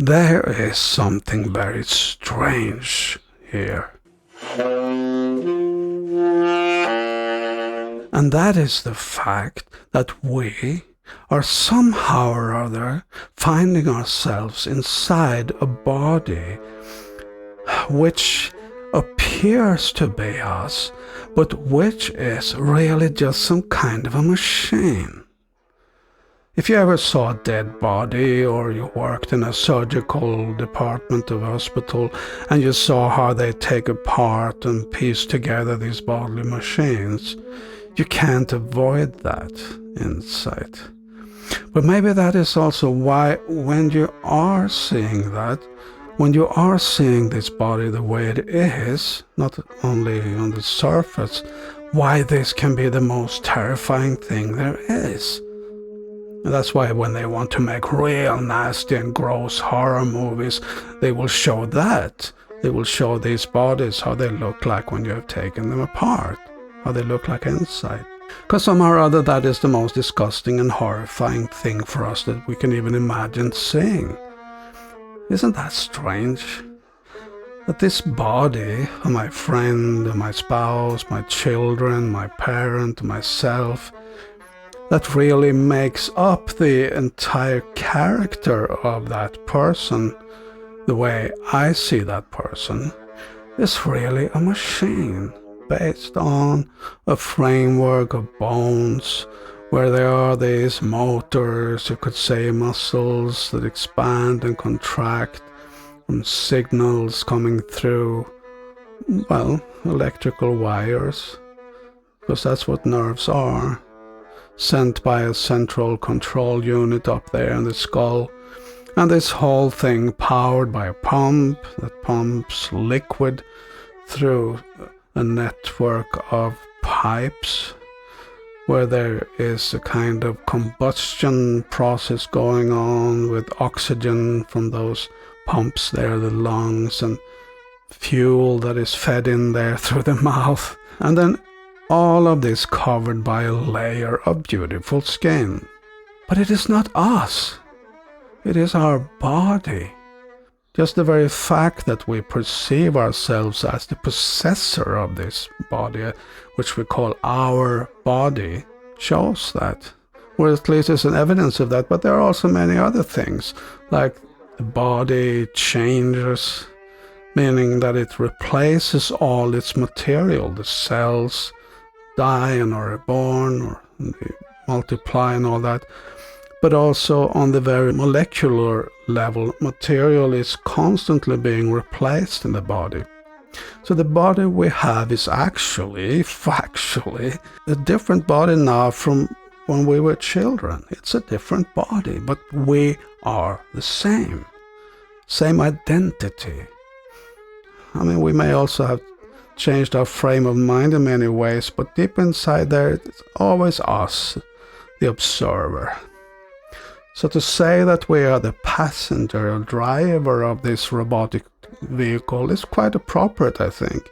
There is something very strange here. And that is the fact that we are somehow or other finding ourselves inside a body which appears to be us, but which is really just some kind of a machine. If you ever saw a dead body, or you worked in a surgical department of a hospital and you saw how they take apart and piece together these bodily machines, you can't avoid that insight. But maybe that is also why when you are seeing that, when you are seeing this body the way it is, not only on the surface, why this can be the most terrifying thing there is. And that's why when they want to make real nasty and gross horror movies, they will show that. They will show these bodies, how they look like when you have taken them apart, how they look like inside. Because somehow or other that is the most disgusting and horrifying thing for us that we can even imagine seeing. Isn't that strange? That this body of my friend, of my spouse, my children, my parent, myself, that really makes up the entire character of that person, the way I see that person, is really a machine based on a framework of bones where there are these motors, you could say muscles that expand and contract from signals coming through, well, electrical wires, because that's what nerves are, sent by a central control unit up there in the skull, and this whole thing powered by a pump that pumps liquid through a network of pipes where there is a kind of combustion process going on with oxygen from those pumps there, the lungs, and fuel that is fed in there through the mouth, and then all of this covered by a layer of beautiful skin. But it is not us. It is our body. Just the very fact that we perceive ourselves as the possessor of this body, which we call our body, shows that. Or at least there's an evidence of that, but there are also many other things, like the body changes, meaning that it replaces all its material. The cells die and are reborn, or they multiply and all that. But also on the very molecular level, material is constantly being replaced in the body. So the body we have is actually, factually, a different body now from when we were children. It's a different body, but we are the same. Same identity. I mean, we may also have changed our frame of mind in many ways, but deep inside there, it's always us, the observer. So to say that we are the passenger or driver of this robotic vehicle is quite appropriate, I think.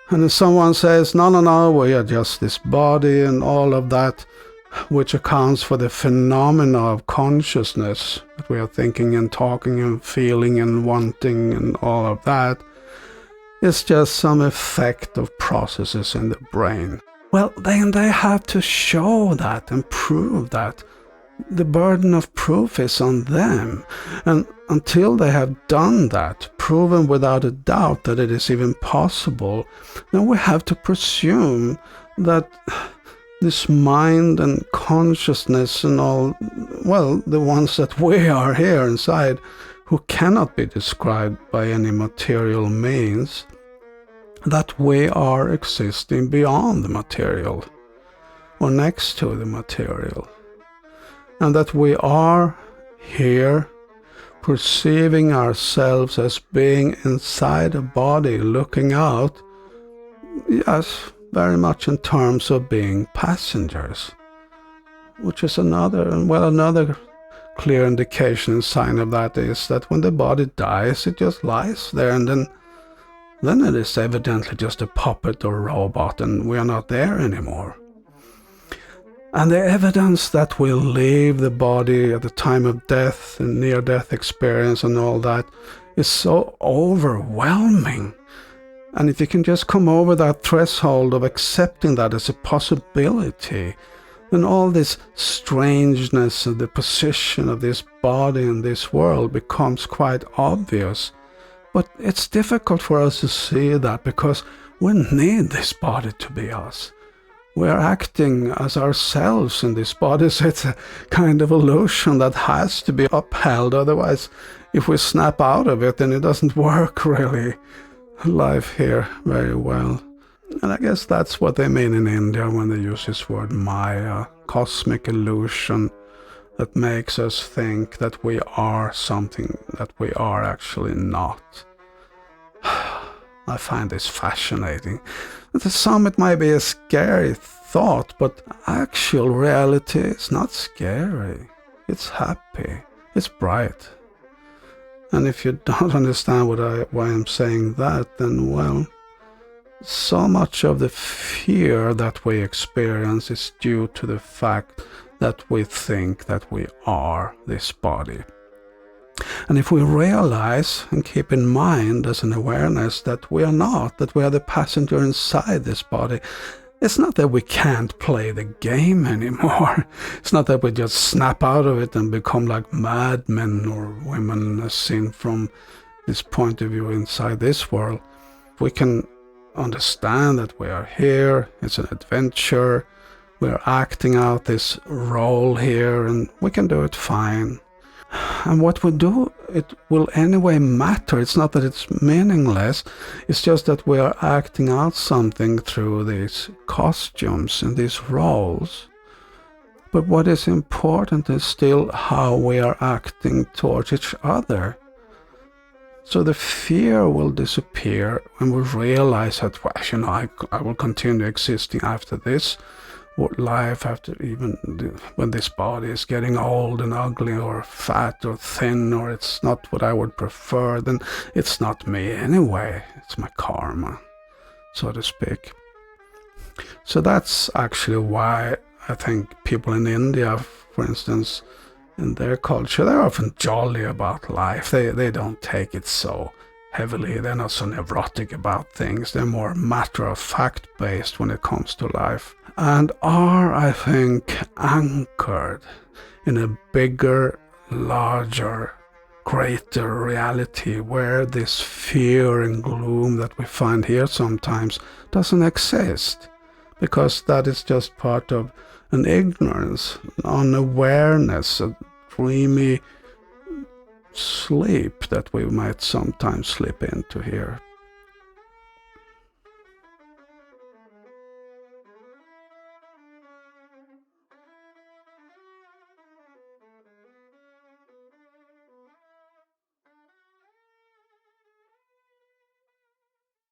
And if someone says, no, we are just this body and all of that, which accounts for the phenomena of consciousness, that we are thinking and talking and feeling and wanting and all of that, it's just some effect of processes in the brain. Well, then they have to show that and prove that. The burden of proof is on them, and until they have done that, proven without a doubt that it is even possible, then we have to presume that this mind and consciousness and all, well, the ones that we are here inside, who cannot be described by any material means, that we are existing beyond the material, or next to the material. And that we are here perceiving ourselves as being inside a body looking out, yes, very much in terms of being passengers, which is another clear indication and sign of that is that when the body dies, it just lies there, and then it is evidently just a puppet or robot, and we are not there anymore. And the evidence that we leave the body at the time of death and near-death experience and all that is so overwhelming. And if you can just come over that threshold of accepting that as a possibility, then all this strangeness of the position of this body in this world becomes quite obvious. But it's difficult for us to see that because we need this body to be us. We are acting as ourselves in this body, so it's a kind of illusion that has to be upheld. Otherwise, if we snap out of it, then it doesn't work really, life here, very well. And I guess that's what they mean in India when they use this word Maya, cosmic illusion that makes us think that we are something that we are actually not. I find this fascinating. To some it might be a scary thought, but actual reality is not scary. It's happy. It's bright. And if you don't understand why I'm saying that, then well, so much of the fear that we experience is due to the fact that we think that we are this body. And if we realize and keep in mind as an awareness that we are not, that we are the passenger inside this body, it's not that we can't play the game anymore. It's not that we just snap out of it and become like madmen or women as seen from this point of view inside this world. We can understand that we are here, it's an adventure, we are acting out this role here, and we can do it fine. And what we do, it will anyway matter. It's not that it's meaningless, it's just that we are acting out something through these costumes and these roles. But what is important is still how we are acting towards each other. So the fear will disappear when we realize that, well, I will continue existing after this life, after even when this body is getting old and ugly or fat or thin, or it's not what I would prefer, then it's not me anyway. It's my karma, so to speak. So that's actually why I think people in India, for instance, in their culture, they're often jolly about life. They don't take it so heavily. They're not so neurotic about things. They're more matter-of-fact based when it comes to life. And are, I think, anchored in a bigger, larger, greater reality where this fear and gloom that we find here sometimes doesn't exist. Because that is just part of an ignorance, an unawareness, a dreamy sleep that we might sometimes slip into here.